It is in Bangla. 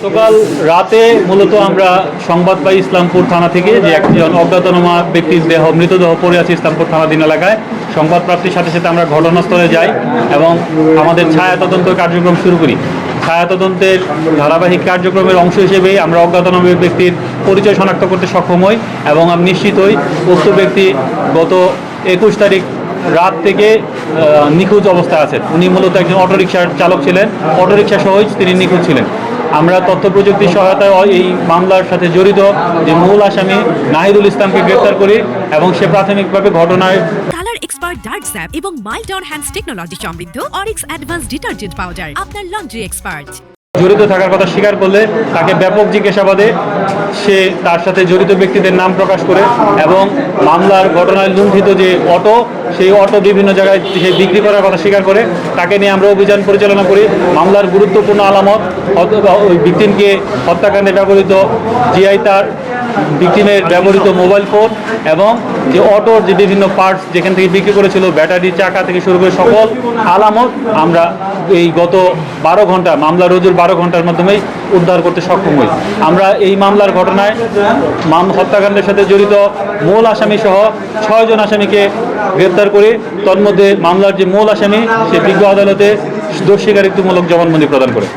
গতকাল রাতে মূলত আমরা সংবাদ পাই ইসলামপুর থানা থেকে যে একজন অজ্ঞাতনামা ব্যক্তির মৃতদেহ পড়ে আছে ইসলামপুর থানাধীন এলাকায়। সংবাদ প্রাপ্তির সাথে সাথে আমরা ঘটনাস্থলে যাই এবং আমাদের ছায়া তদন্ত কার্যক্রম শুরু করি। ছায়া তদন্তের ধারাবাহিক কার্যক্রমের অংশ হিসেবেই আমরা অজ্ঞাতনামা ব্যক্তির পরিচয় শনাক্ত করতে সক্ষম হই এবং আমি নিশ্চিত হই উক্ত ব্যক্তি গত 21 তারিখ রাত থেকে নিখোঁজ অবস্থায় আছেন। উনি মূলত একজন অটোরিকশার চালক ছিলেন, অটোরিকশা সহ তিনি নিখোঁজ ছিলেন। আমরা তথ্য প্রযুক্তির সহায়তায় এই মামলার সাথে জড়িত যে মূল আসামি নাহিদুল ইসলামকে গ্রেফতার করি এবং সে প্রাথমিকভাবে ঘটনায় কালার এক্সপার্ট ডার্ক স্যাপ এবং মাইল্ড অন হ্যান্ডস টেকনোলজি সমৃদ্ধ অরিক্স অ্যাডভান্স ডিটারজেন্ট পাউডার আপনার লন্ড্রি এক্সপার্ট। জড়িত থাকার কথা স্বীকার করলে তাকে ব্যাপক জিজ্ঞাসাবাদে সে তার সাথে জড়িত ব্যক্তিদের নাম প্রকাশ করে এবং মামলার ঘটনায় লুণ্ঠিত যে অটো, সেই অটো বিভিন্ন জায়গায় সে বিক্রি করার কথা স্বীকার করে। তাকে নিয়ে আমরা অভিযান পরিচালনা করি। মামলার গুরুত্বপূর্ণ আলামত ওই ভিকটিমকে হত্যাকাণ্ডে ব্যবহৃত জিআই তার, ভিকটিমের ব্যবহৃত মোবাইল ফোন এবং যে অটোর যে বিভিন্ন পার্টস যেখান থেকে বিক্রি করেছিল, ব্যাটারি, চাকা থেকে শুরু করে সকল আলামত আমরা এই গত 12 ঘন্টা মামলা রোজুর 12 ঘন্টার মাধ্যমেই উদ্ধার করতে সক্ষম হই। আমরা এই মামলার ঘটনায় হত্যাকাণ্ডের সাথে জড়িত মূল আসামি সহ 6 জন আসামিকে গ্রেপ্তার করি। তন্মধ্যে মামলার যে মূল আসামি সে বিজ্ঞ আদালতে দোষ স্বীকারোক্তিমূলক জবানবন্দি প্রদান করে।